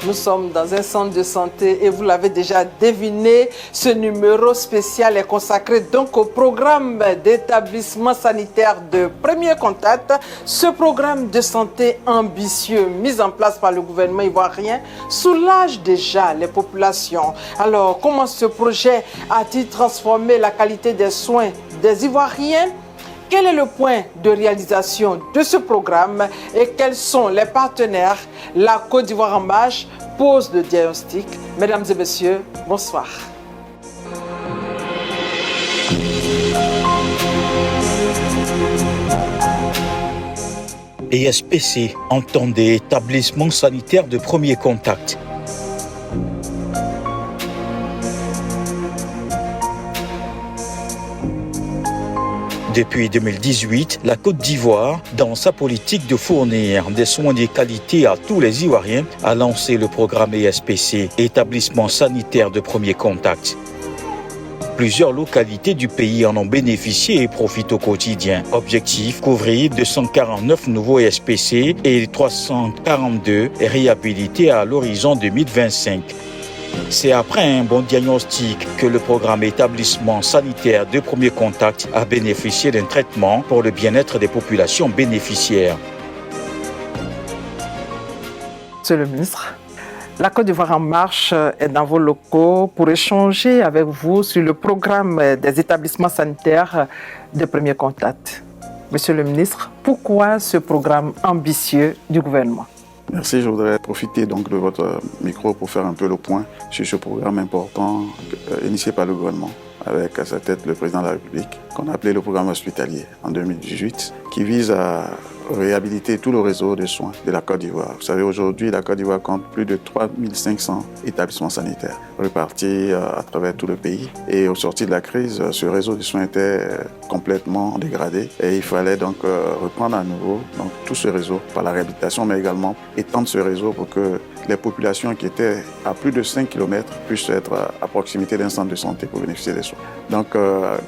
Nous sommes dans un centre de santé et vous l'avez déjà deviné, ce numéro spécial est consacré donc au programme d'établissement sanitaire de premier contact. Ce programme de santé ambitieux mis en place par le gouvernement ivoirien soulage déjà les populations. Alors, comment ce projet a-t-il transformé la qualité des soins des Ivoiriens? Quel est le point de réalisation de ce programme et quels sont les partenaires? La Côte d'Ivoire en marche pose le diagnostic. Mesdames et messieurs, bonsoir. ESPC, entendez établissement sanitaire de premier contact. Depuis 2018, la Côte d'Ivoire, dans sa politique de fournir des soins de qualité à tous les Ivoiriens, a lancé le programme ESPC, établissement sanitaire de premier contact. Plusieurs localités du pays en ont bénéficié et profitent au quotidien. Objectif, couvrir 249 nouveaux ESPC et 342 réhabilités à l'horizon 2025. C'est après un bon diagnostic que le programme établissement sanitaire de premier contact a bénéficié d'un traitement pour le bien-être des populations bénéficiaires. Monsieur le ministre, la Côte d'Ivoire en marche est dans vos locaux pour échanger avec vous sur le programme des établissements sanitaires de premier contact. Monsieur le ministre, pourquoi ce programme ambitieux du gouvernement? Merci, je voudrais profiter donc de votre micro pour faire un peu le point sur ce programme important initié par le gouvernement, avec à sa tête le président de la République, qu'on a appelé le programme hospitalier en 2018, qui vise à réhabiliter tout le réseau de soins de la Côte d'Ivoire. Vous savez, aujourd'hui, la Côte d'Ivoire compte plus de 3500 établissements sanitaires répartis à travers tout le pays. Et au sortir de la crise, ce réseau de soins était complètement dégradé et il fallait donc reprendre à nouveau donc, tout ce réseau par la réhabilitation, mais également étendre ce réseau pour que les populations qui étaient à plus de 5 km puissent être à proximité d'un centre de santé pour bénéficier des soins. Donc,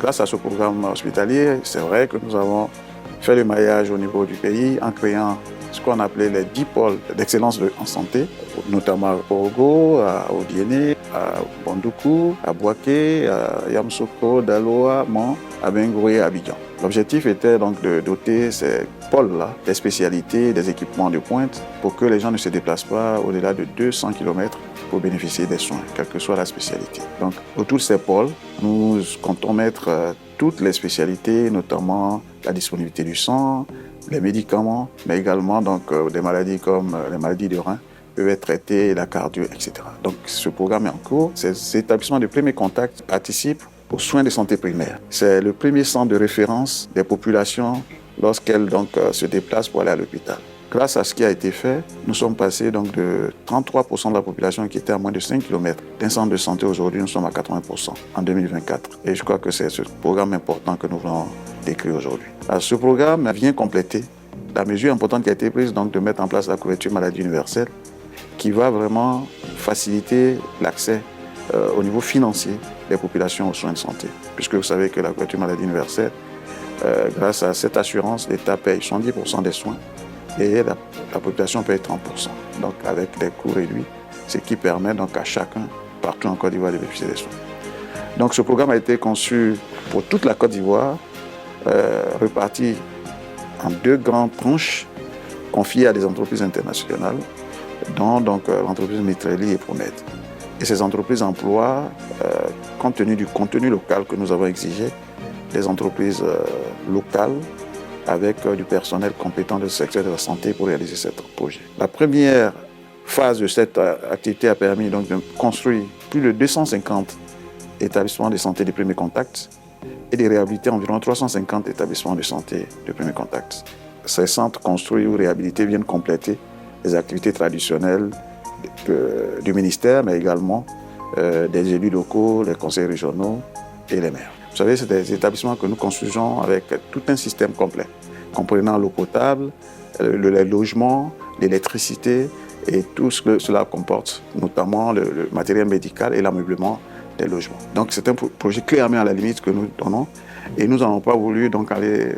grâce à ce programme hospitalier, c'est vrai que nous avons fait le maillage au niveau du pays en créant ce qu'on appelait les 10 pôles d'excellence en santé, notamment à Porogo, à Odiéné, à Bandoukou, à Bouaké, à Yamsoko, Daloa, Mans, à Bengouré et à Abidjan. L'objectif était donc de doter ces pôles-là des spécialités, des équipements de pointe pour que les gens ne se déplacent pas au-delà de 200 km pour bénéficier des soins, quelle que soit la spécialité. Donc, autour de ces pôles, nous comptons mettre toutes les spécialités, notamment la disponibilité du sang, les médicaments, mais également donc, des maladies comme les maladies de rein peuvent être traitées, la cardio, etc. Donc, ce programme est en cours. Ces établissements de premier contact participent aux soins de santé primaire. C'est le premier centre de référence des populations lorsqu'elles donc, se déplacent pour aller à l'hôpital. Grâce à ce qui a été fait, nous sommes passés donc de 33% de la population qui était à moins de 5 km d'un centre de santé. Aujourd'hui, nous sommes à 80% en 2024. Et je crois que c'est ce programme important que nous voulons décrire aujourd'hui. Alors, ce programme vient compléter la mesure importante qui a été prise donc, de mettre en place la couverture maladie universelle qui va vraiment faciliter l'accès au niveau financier des populations aux soins de santé. Puisque vous savez que la couverture maladie universelle, grâce à cette assurance, l'État paye 70% des soins et la population paye 30%. Donc avec des coûts réduits, ce qui permet donc à chacun, partout en Côte d'Ivoire, de bénéficier des soins. Donc ce programme a été conçu pour toute la Côte d'Ivoire, réparti en 2 grandes tranches, confiées à des entreprises internationales, dont donc l'entreprise Mitreli et Promed. Et ces entreprises emploient, compte tenu du contenu local que nous avons exigé, des entreprises locales avec du personnel compétent du secteur de la santé pour réaliser ce projet. La première phase de cette activité a permis donc de construire plus de 250 établissements de santé de premier contact et de réhabiliter environ 350 établissements de santé de premier contact. Ces centres construits ou réhabilités viennent compléter les activités traditionnelles du ministère, mais également des élus locaux, les conseils régionaux et les maires. Vous savez, c'est des établissements que nous construisons avec tout un système complet, comprenant l'eau potable, le logement, l'électricité et tout ce que cela comporte, notamment le matériel médical et l'ameublement des logements. Donc c'est un projet clé à main à la limite que nous donnons Et nous n'avons pas voulu donc aller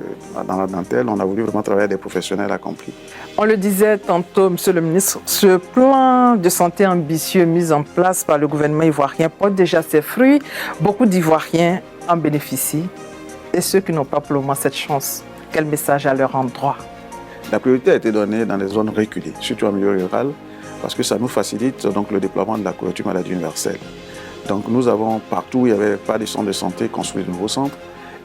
dans la dentelle, on a voulu vraiment travailler avec des professionnels accomplis. On le disait tantôt, Monsieur le ministre, ce plan de santé ambitieux mis en place par le gouvernement ivoirien porte déjà ses fruits. Beaucoup d'Ivoiriens en bénéficient. Et ceux qui n'ont pas pour le moment cette chance, quel message à leur endroit? La priorité a été donnée dans les zones reculées, surtout en milieu rural, parce que ça nous facilite donc le déploiement de la couverture maladie universelle. Donc nous avons partout où il n'y avait pas de centre de santé construit de nouveaux centres.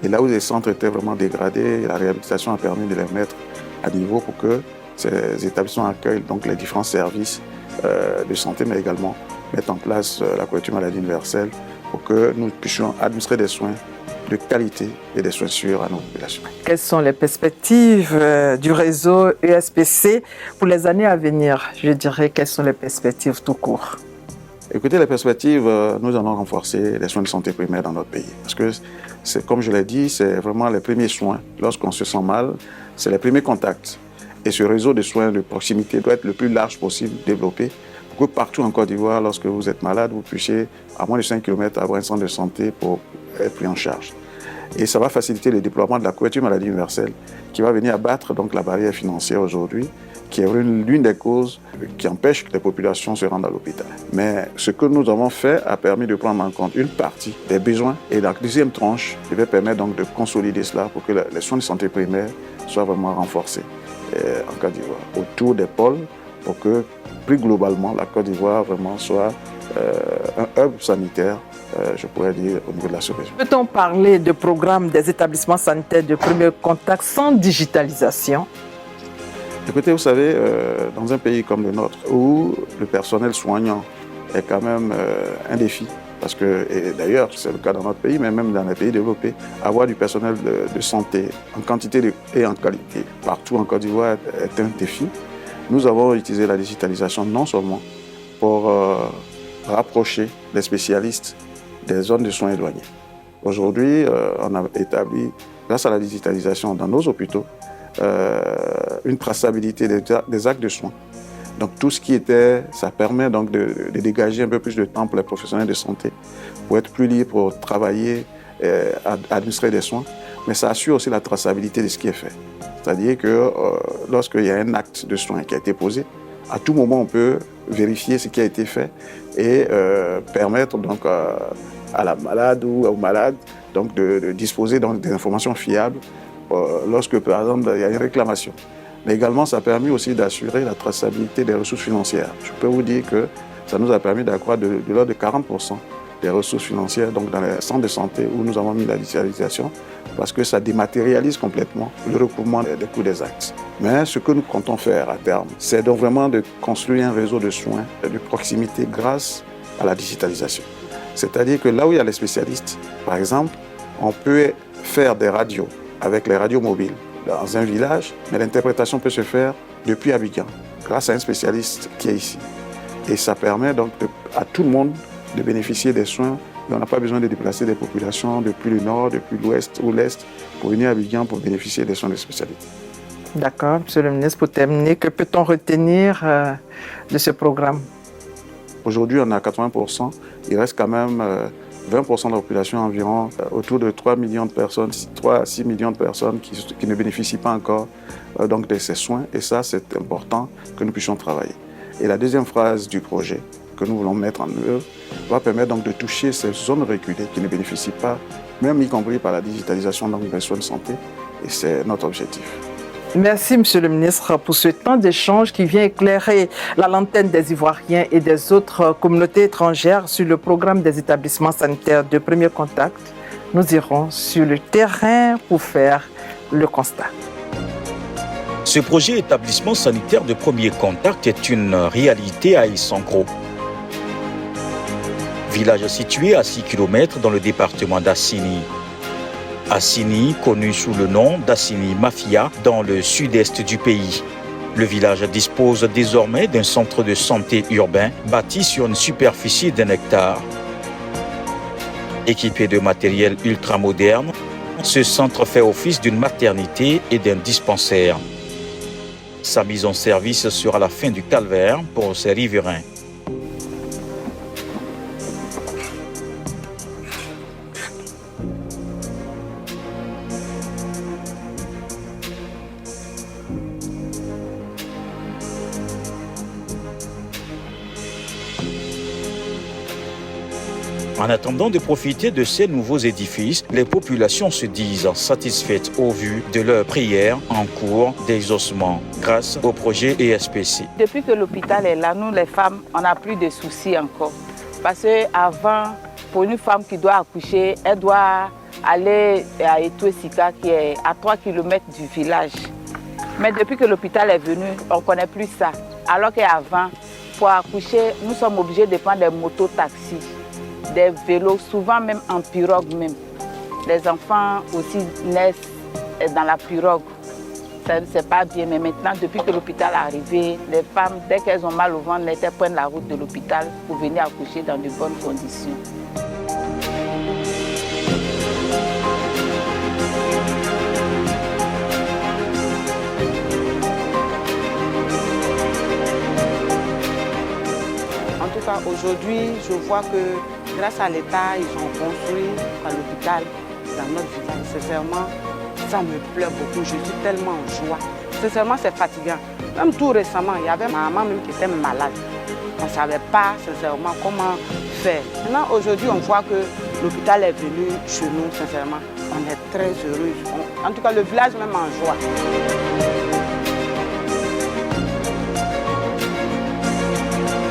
Et là où les centres étaient vraiment dégradés, la réhabilitation a permis de les mettre à niveau pour que ces établissements accueillent donc les différents services de santé, mais également mettre en place la couverture maladie universelle pour que nous puissions administrer des soins de qualité et des soins sûrs à nos populations. Quelles sont les perspectives du réseau ESPC pour les années à venir? Je dirais, quelles sont les perspectives tout court? Écoutez, les perspectives, nous allons renforcer les soins de santé primaire dans notre pays. Parce que, comme je l'ai dit, c'est vraiment les premiers soins. Lorsqu'on se sent mal, c'est les premiers contacts. Et ce réseau de soins de proximité doit être le plus large possible développé pour que partout en Côte d'Ivoire, lorsque vous êtes malade, vous puissiez, à moins de 5 km, avoir un centre de santé pour être pris en charge. Et ça va faciliter le déploiement de la couverture maladie universelle qui va venir abattre donc la barrière financière aujourd'hui, qui est l'une des causes qui empêche que les populations se rendent à l'hôpital. Mais ce que nous avons fait a permis de prendre en compte une partie des besoins et la deuxième tranche devait permettre donc de consolider cela pour que les soins de santé primaire soient vraiment renforcés en Côte d'Ivoire, autour des pôles, pour que plus globalement la Côte d'Ivoire vraiment soit un hub sanitaire, je pourrais dire, au niveau de la sous-région. Peut-on parler de programme des établissements sanitaires de premier contact sans digitalisation? Écoutez, vous savez, dans un pays comme le nôtre, où le personnel soignant est quand même un défi, parce que, et d'ailleurs c'est le cas dans notre pays, mais même dans les pays développés, avoir du personnel de santé en quantité et en qualité partout en Côte d'Ivoire est un défi. Nous avons utilisé la digitalisation non seulement pour rapprocher les spécialistes des zones de soins éloignés. Aujourd'hui, on a établi, grâce à la digitalisation dans nos hôpitaux, une traçabilité des actes de soins. Donc tout ce qui était, ça permet donc de dégager un peu plus de temps pour les professionnels de santé, pour être plus libres, pour travailler, administrer des soins, mais ça assure aussi la traçabilité de ce qui est fait. C'est-à-dire que lorsqu'il y a un acte de soin qui a été posé, à tout moment on peut vérifier ce qui a été fait et permettre donc à la malade ou au malade donc de disposer donc des informations fiables lorsque par exemple il y a une réclamation. Mais également ça a permis aussi d'assurer la traçabilité des ressources financières. Je peux vous dire que ça nous a permis d'accroître de l'ordre de 40% des ressources financières donc dans les centres de santé où nous avons mis la digitalisation, parce que ça dématérialise complètement le recouvrement des coûts des actes. Mais ce que nous comptons faire à terme, c'est donc vraiment de construire un réseau de soins de proximité grâce à la digitalisation. C'est-à-dire que là où il y a les spécialistes, par exemple, on peut faire des radios avec les radios mobiles dans un village, mais l'interprétation peut se faire depuis Abidjan, grâce à un spécialiste qui est ici. Et ça permet donc à tout le monde de bénéficier des soins. Et on n'a pas besoin de déplacer des populations depuis le nord, depuis l'ouest ou l'est pour venir à Abidjan pour bénéficier des soins de spécialité. D'accord, Monsieur le ministre, pour terminer, que peut-on retenir de ce programme? Aujourd'hui, on est à 80%. Il reste quand même 20% de la population, environ autour de 3 millions de personnes, 3 à 6 millions de personnes qui ne bénéficient pas encore donc de ces soins. Et ça, c'est important que nous puissions travailler. Et la deuxième phase du projet que nous voulons mettre en œuvre va permettre donc de toucher ces zones reculées qui ne bénéficient pas, même y compris par la digitalisation donc des soins de santé. Et c'est notre objectif. Merci, Monsieur le ministre, pour ce temps d'échange qui vient éclairer la lanterne des Ivoiriens et des autres communautés étrangères sur le programme des établissements sanitaires de premier contact. Nous irons sur le terrain pour faire le constat. Ce projet établissement sanitaire de premier contact est une réalité à Issankro. Village situé à 6 km dans le département d'Assini. Assini, connu sous le nom d'Assini Mafia, dans le sud-est du pays. Le village dispose désormais d'un centre de santé urbain bâti sur une superficie d'1 hectare. Équipé de matériel ultramoderne, ce centre fait office d'une maternité et d'un dispensaire. Sa mise en service sera la fin du calvaire pour ses riverains. En attendant de profiter de ces nouveaux édifices, les populations se disent satisfaites au vu de leurs prières en cours d'exaucement grâce au projet ESPC. Depuis que l'hôpital est là, nous les femmes, on n'a plus de soucis encore. Parce qu'avant, pour une femme qui doit accoucher, elle doit aller à Etoué-Sika qui est à 3 km du village. Mais depuis que l'hôpital est venu, on ne connaît plus ça. Alors qu'avant, pour accoucher, nous sommes obligés de prendre des motos-taxis, des vélos, souvent même en pirogue même. Les enfants aussi naissent dans la pirogue. C'est pas bien, mais maintenant, depuis que l'hôpital est arrivé, les femmes, dès qu'elles ont mal au ventre, elles prennent la route de l'hôpital pour venir accoucher dans de bonnes conditions. En tout cas, aujourd'hui, je vois que grâce à l'État, ils ont construit à l'hôpital dans notre village. Sincèrement, ça me plaît beaucoup. Je suis tellement en joie. Sincèrement, c'est fatigant. Même tout récemment, il y avait ma maman même qui était malade. On ne savait pas sincèrement comment faire. Maintenant, aujourd'hui, on voit que l'hôpital est venu chez nous, sincèrement. On est très heureux. En tout cas, le village même en joie.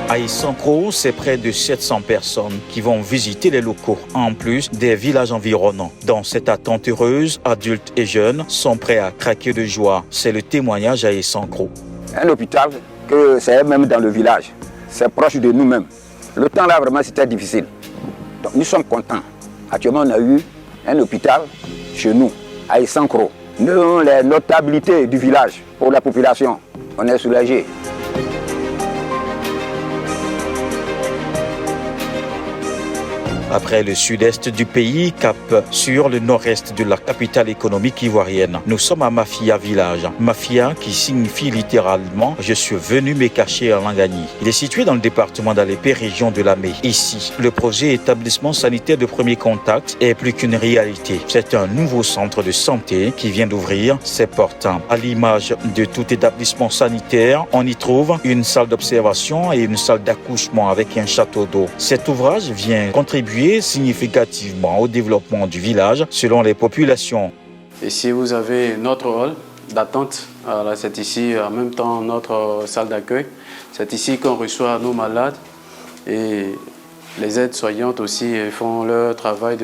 À Isankro, c'est près de 700 personnes qui vont visiter les locaux, en plus des villages environnants. Dans cette attente heureuse, adultes et jeunes sont prêts à craquer de joie. C'est le témoignage à Isankro. Un hôpital, que c'est même dans le village, c'est proche de nous-mêmes. Le temps là, vraiment, c'était difficile. Donc nous sommes contents. Actuellement, on a eu un hôpital chez nous, à Isankro. Nous, les notabilités du village, pour la population, on est soulagés. Après le sud-est du pays, cap sur le nord-est de la capitale économique ivoirienne. Nous sommes à Mafia village. Mafia qui signifie littéralement « Je suis venu me cacher en Langani ». Il est situé dans le département d'Alépé, région de Lamé. Ici, le projet établissement sanitaire de premier contact est plus qu'une réalité. C'est un nouveau centre de santé qui vient d'ouvrir ses portes. À l'image de tout établissement sanitaire, on y trouve une salle d'observation et une salle d'accouchement avec un château d'eau. Cet ouvrage vient contribuer significativement au développement du village selon les populations. Ici, vous avez notre hall d'attente. C'est ici en même temps notre salle d'accueil. C'est ici qu'on reçoit nos malades et les aides-soignantes aussi font leur travail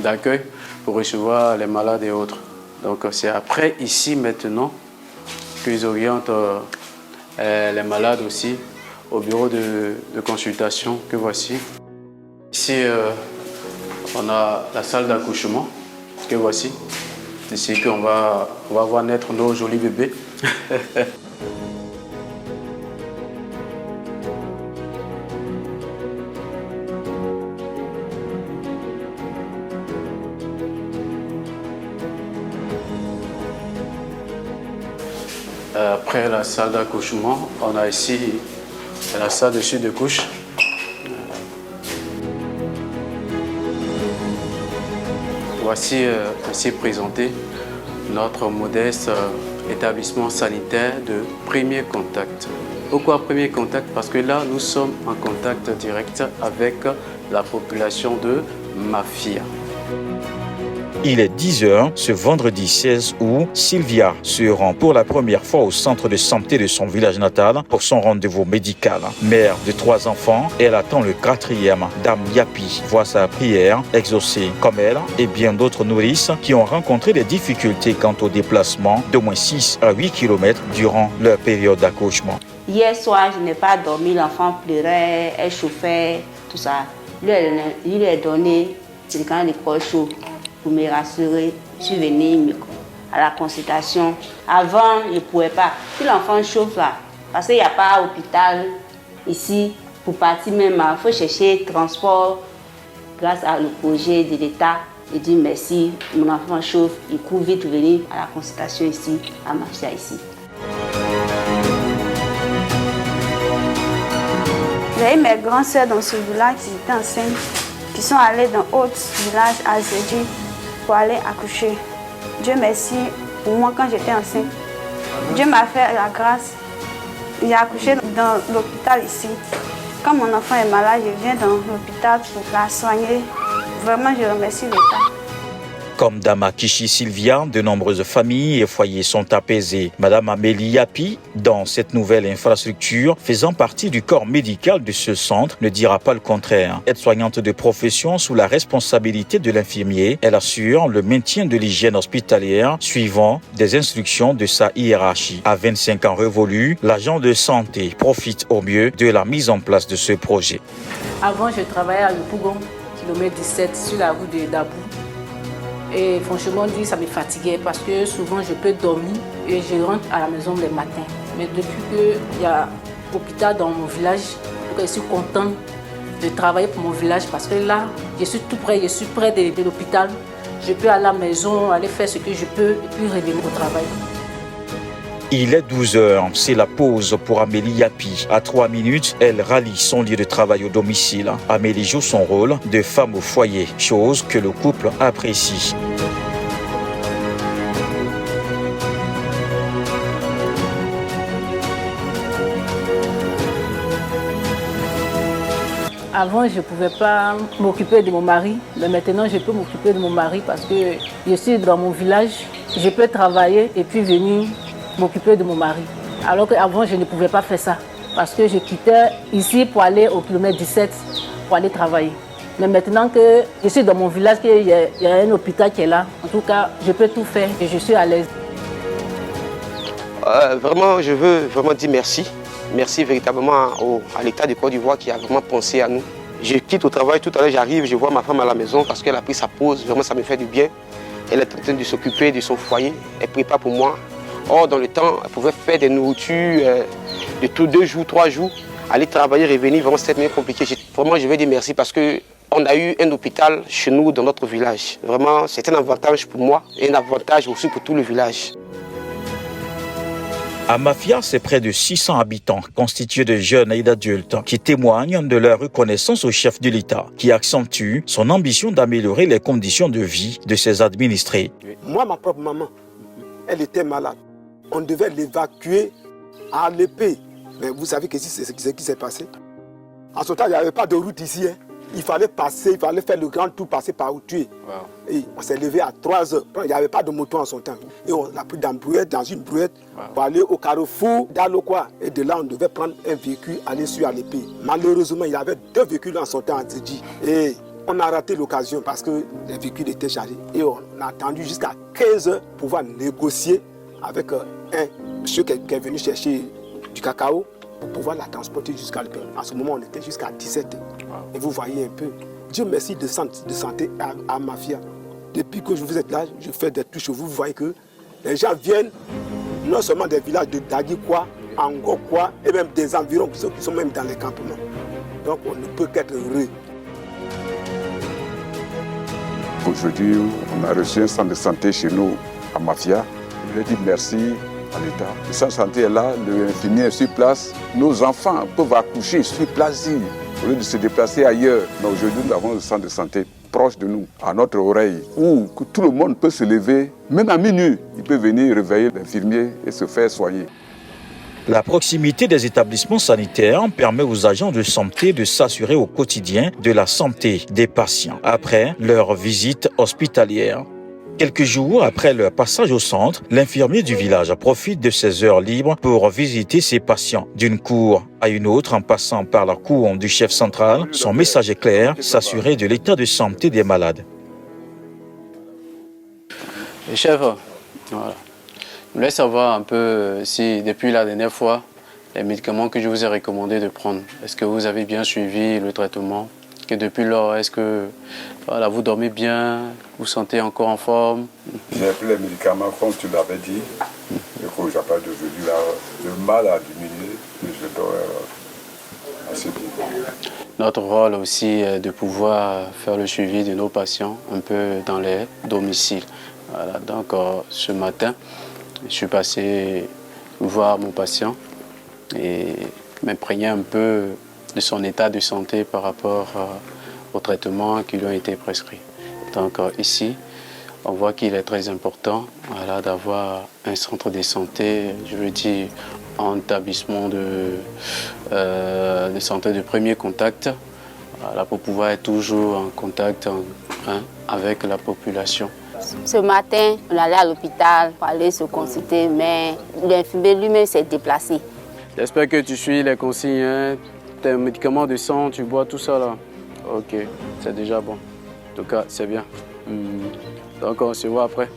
d'accueil pour recevoir les malades et autres. Donc c'est après ici maintenant qu'ils orientent les malades aussi au bureau de consultation que voici. Ici, on a la salle d'accouchement que voici. C'est ici qu'on va voir naître nos jolis bébés. Après la salle d'accouchement, on a ici la salle de suite de couche. Voici ainsi présenté notre modeste établissement sanitaire de premier contact. Pourquoi premier contact? Parce que là, nous sommes en contact direct avec la population de Mafia. Il est 10h ce vendredi 16 août. Sylvia se rend pour la première fois au centre de santé de son village natal pour son rendez-vous médical. Mère de 3 enfants, elle attend le 4e. Dame Yapi voit sa prière exaucée comme elle et bien d'autres nourrices qui ont rencontré des difficultés quant au déplacement d'au moins 6 à 8 km durant leur période d'accouchement. Hier soir, je n'ai pas dormi, l'enfant pleurait, elle chauffait, tout ça. Il lui a donné c'est quand il est chaud. Pour me rassurer, je suis venue à la consultation. Avant, je ne pouvais pas. Si l'enfant chauffe là, parce qu'il n'y a pas d'hôpital ici, pour partir même, il faut chercher transport. Grâce à le projet de l'État, je dis merci, mon enfant chauffe, il court vite venir à la consultation ici, à Mafia ici. J'ai eu mes grandes sœurs dans ce village qui étaient enceintes, qui sont allées dans d'autres villages à Zédu pour aller accoucher. Dieu merci pour moi quand j'étais enceinte. Dieu m'a fait la grâce. J'ai accouché dans l'hôpital ici. Quand mon enfant est malade, je viens dans l'hôpital pour la soigner. Vraiment, je remercie l'État. Comme Dama Kishi Sylvia, de nombreuses familles et foyers sont apaisés. Madame Amélie Yapi, dans cette nouvelle infrastructure, faisant partie du corps médical de ce centre, ne dira pas le contraire. Aide-soignante de profession sous la responsabilité de l'infirmier, elle assure le maintien de l'hygiène hospitalière suivant des instructions de sa hiérarchie. À 25 ans révolus, l'agent de santé profite au mieux de la mise en place de ce projet. Avant, je travaillais à Le Pougon, kilomètre 17, sur la route de Dabou. Et franchement, ça me fatiguait parce que souvent je peux dormir et je rentre à la maison le matin. Mais depuis qu'il y a l'hôpital dans mon village, je suis contente de travailler pour mon village parce que là, je suis tout près, je suis près de l'hôpital. Je peux aller à la maison, aller faire ce que je peux et puis revenir au travail. Il est 12h, c'est la pause pour Amélie Yapi. À 3 minutes, elle rallie son lieu de travail au domicile. Amélie joue son rôle de femme au foyer, chose que le couple apprécie. Avant, je ne pouvais pas m'occuper de mon mari, mais maintenant, je peux m'occuper de mon mari parce que je suis dans mon village. Je peux travailler et puis venir m'occuper de mon mari. Alors qu'avant, je ne pouvais pas faire ça parce que je quittais ici pour aller au kilomètre 17 pour aller travailler. Mais maintenant que je suis dans mon village, qu'il y a un hôpital qui est là, en tout cas, je peux tout faire et je suis à l'aise. Vraiment, je veux vraiment dire merci. Merci véritablement à l'État de Côte d'Ivoire qui a vraiment pensé à nous. Je quitte au travail, tout à l'heure j'arrive, je vois ma femme à la maison parce qu'elle a pris sa pause, vraiment ça me fait du bien. Elle est en train de s'occuper de son foyer, elle prépare pour moi. Or, dans le temps, elle pouvait faire des nourritures de tous 2 jours, 3 jours, aller travailler, revenir, vraiment c'était bien compliqué. Vraiment, je veux dire merci parce qu'on a eu un hôpital chez nous dans notre village. Vraiment, c'est un avantage pour moi et un avantage aussi pour tout le village. À Mafia, c'est près de 600 habitants, constitués de jeunes et d'adultes, qui témoignent de leur reconnaissance au chef de l'État, qui accentue son ambition d'améliorer les conditions de vie de ses administrés. Moi, ma propre maman, elle était malade. On devait l'évacuer à l'épée. Mais vous savez que c'est ce qui s'est passé. En ce temps, il n'y avait pas de route ici. Il fallait passer, il fallait faire le grand tour, passer par où tuer. Wow. Et on s'est levé à 3 heures. Il n'y avait pas de moto en son temps. Et on l'a pris dans une brouette, pour aller au carrefour d'Alokwa. Et de là, on devait prendre un véhicule, aller sur l'épée. Malheureusement, il y avait 2 véhicules en son temps à Zedji. Et on a raté l'occasion parce que les véhicules étaient chargés. Et on a attendu jusqu'à 15 heures pour pouvoir négocier avec un monsieur qui est venu chercher du cacao pour pouvoir la transporter jusqu'à l'épée. En ce moment, on était jusqu'à 17 heures. Et vous voyez un peu, Dieu merci de santé à Mafia. Depuis que vous êtes là, je fais des touches. Vous voyez que les gens viennent non seulement des villages de Dagikwa, Angokwa et même des environs qui sont même dans les campements. Donc on ne peut qu'être heureux. Aujourd'hui, on a reçu un centre de santé chez nous à Mafia. Je dis merci à l'État. Le centre de santé est là, l'infirmier est sur place. Nos enfants peuvent accoucher sur place au lieu de se déplacer ailleurs. Mais aujourd'hui, nous avons le centre de santé proche de nous, à notre oreille, où tout le monde peut se lever, même à minuit. Il peut venir réveiller l'infirmier et se faire soigner. La proximité des établissements sanitaires permet aux agents de santé de s'assurer au quotidien de la santé des patients après leur visite hospitalière. Quelques jours après leur passage au centre, l'infirmier du village profite de ses heures libres pour visiter ses patients. D'une cour à une autre, en passant par la cour du chef central, son message est clair, s'assurer de l'état de santé des malades. Le chef, voilà. Je voulais savoir un peu si, depuis la dernière fois, les médicaments que je vous ai recommandé de prendre, est-ce que vous avez bien suivi le traitement? Que depuis lors, est-ce que voilà, vous dormez bien, vous sentez encore en forme? J'ai pris les médicaments comme tu l'avais dit. Et que j'ai pas devenu là, le mal a diminué, mais je dors assez bien. Notre rôle aussi est de pouvoir faire le suivi de nos patients un peu dans les domiciles. Voilà, donc ce matin, je suis passé voir mon patient et m'imprégner un peu de son état de santé par rapport aux traitements qui lui ont été prescrits. Donc ici, on voit qu'il est très important voilà, d'avoir un centre de santé, je veux dire, en établissement de santé de premier contact, voilà, pour pouvoir être toujours en contact avec la population. Ce matin, on allait à l'hôpital pour aller se consulter, mais l'infirmier lui-même s'est déplacé. J'espère que tu suis les consignes, hein. Tes médicaments de sang, tu bois tout ça là. Ok, c'est déjà bon. En tout cas, c'est bien. Donc on se voit après.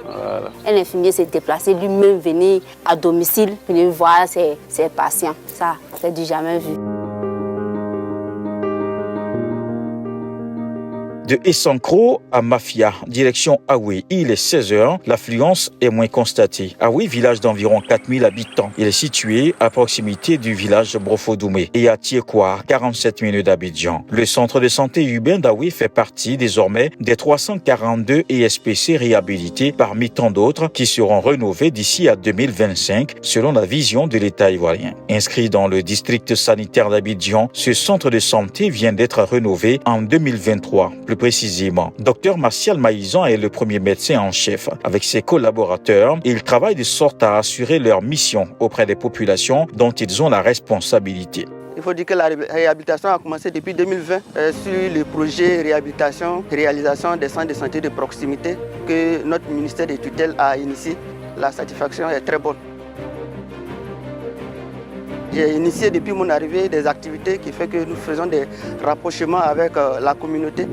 Voilà. Un infirmier s'est déplacé lui-même venir à domicile pour venir voir ses patients. Ça, c'est du jamais vu. De Essankro à Mafia, direction Aoué, il est 16h, l'affluence est moins constatée. Aoué, village d'environ 4000 habitants. Il est situé à proximité du village Brofodoumé et à Tiekwa, 47 minutes d'Abidjan. Le centre de santé urbain d'Aoué fait partie désormais des 342 ESPC réhabilités parmi tant d'autres qui seront rénovés d'ici à 2025 selon la vision de l'État ivoirien. Inscrit dans le district sanitaire d'Abidjan, ce centre de santé vient d'être rénové en 2023. Plus précisément, Dr Martial Maïzan est le premier médecin en chef. Avec ses collaborateurs, ils travaillent de sorte à assurer leur mission auprès des populations dont ils ont la responsabilité. Il faut dire que la réhabilitation a commencé depuis 2020 sur le projet réhabilitation et réalisation des centres de santé de proximité que notre ministère des tutelles a initié. La satisfaction est très bonne. J'ai initié depuis mon arrivée des activités qui font que nous faisons des rapprochements avec la communauté.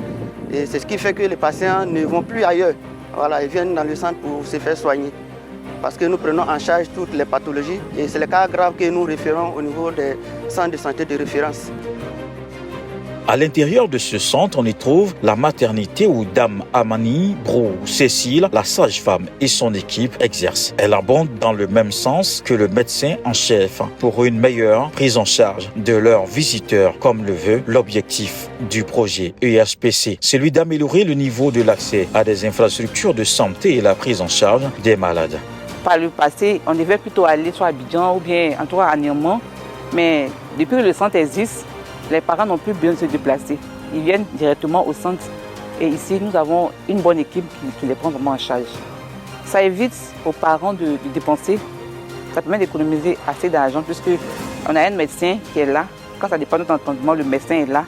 Et c'est ce qui fait que les patients ne vont plus ailleurs. Voilà, ils viennent dans le centre pour se faire soigner. Parce que nous prenons en charge toutes les pathologies et c'est les cas graves que nous référons au niveau des centres de santé de référence. À l'intérieur de ce centre, on y trouve la maternité où Dame Amani Brou Cécile, la sage-femme et son équipe exercent. Elle abonde dans le même sens que le médecin en chef pour une meilleure prise en charge de leurs visiteurs, comme le veut l'objectif du projet ESPC, celui d'améliorer le niveau de l'accès à des infrastructures de santé et la prise en charge des malades. Par le passé, on devait plutôt aller soit à Abidjan ou bien en tout cas à Niamey, mais depuis que le centre existe, les parents n'ont plus besoin de se déplacer. Ils viennent directement au centre. Et ici, nous avons une bonne équipe qui les prend vraiment en charge. Ça évite aux parents de dépenser. Ça permet d'économiser assez d'argent puisqu'on a un médecin qui est là. Quand ça dépend de notre entendement, le médecin est là.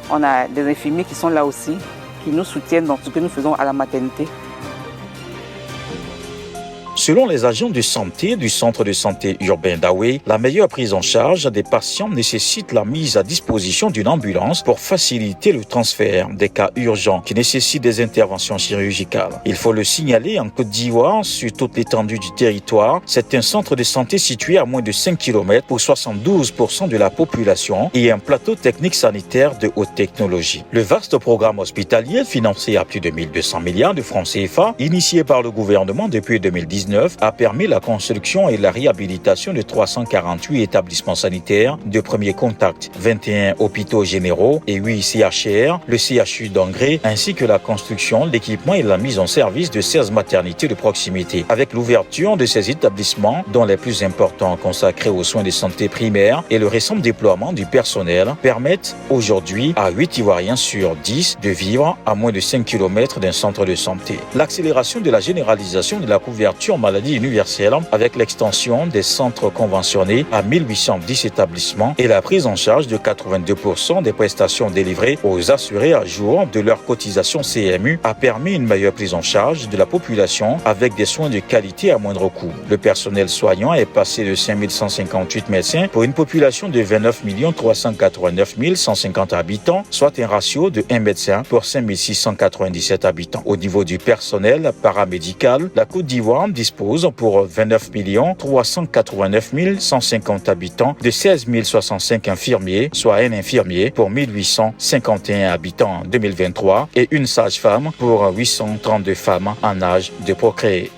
On a des infirmiers qui sont là aussi, qui nous soutiennent dans ce que nous faisons à la maternité. Selon les agents de santé du centre de santé urbain d'Aoué, la meilleure prise en charge des patients nécessite la mise à disposition d'une ambulance pour faciliter le transfert des cas urgents qui nécessitent des interventions chirurgicales. Il faut le signaler, en Côte d'Ivoire, sur toute l'étendue du territoire, c'est un centre de santé situé à moins de 5 km pour 72% de la population et un plateau technique sanitaire de haute technologie. Le vaste programme hospitalier, financé à plus de 1200 milliards de francs CFA, initié par le gouvernement depuis 2019, a permis la construction et la réhabilitation de 348 établissements sanitaires de premier contact, 21 hôpitaux généraux et 8 CHR, le CHU d'Angré, ainsi que la construction, l'équipement et la mise en service de 16 maternités de proximité. Avec l'ouverture de ces établissements, dont les plus importants consacrés aux soins de santé primaires et le récent déploiement du personnel, permettent aujourd'hui à 8 Ivoiriens sur 10 de vivre à moins de 5 km d'un centre de santé. L'accélération de la généralisation de la couverture maladie universelle avec l'extension des centres conventionnés à 1810 établissements et la prise en charge de 82% des prestations délivrées aux assurés à jour de leur cotisation CMU a permis une meilleure prise en charge de la population avec des soins de qualité à moindre coût. Le personnel soignant est passé de 5158 médecins pour une population de 29 389 150 habitants, soit un ratio de 1 médecin pour 5697 habitants. Au niveau du personnel paramédical, la Côte d'Ivoire dispose pour 29 389 150 habitants de 16 065 infirmiers, soit un infirmier pour 1851 habitants en 2023 et une sage-femme pour 832 femmes en âge de procréer.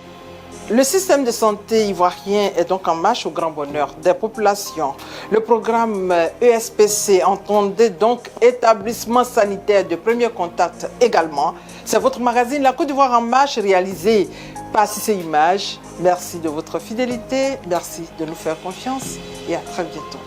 Le système de santé ivoirien est donc en marche au grand bonheur des populations. Le programme ESPC entendait donc établissement sanitaire de premier contact également. C'est votre magazine La Côte d'Ivoire en marche réalisé par Cissé Images. Merci de votre fidélité, merci de nous faire confiance et à très bientôt.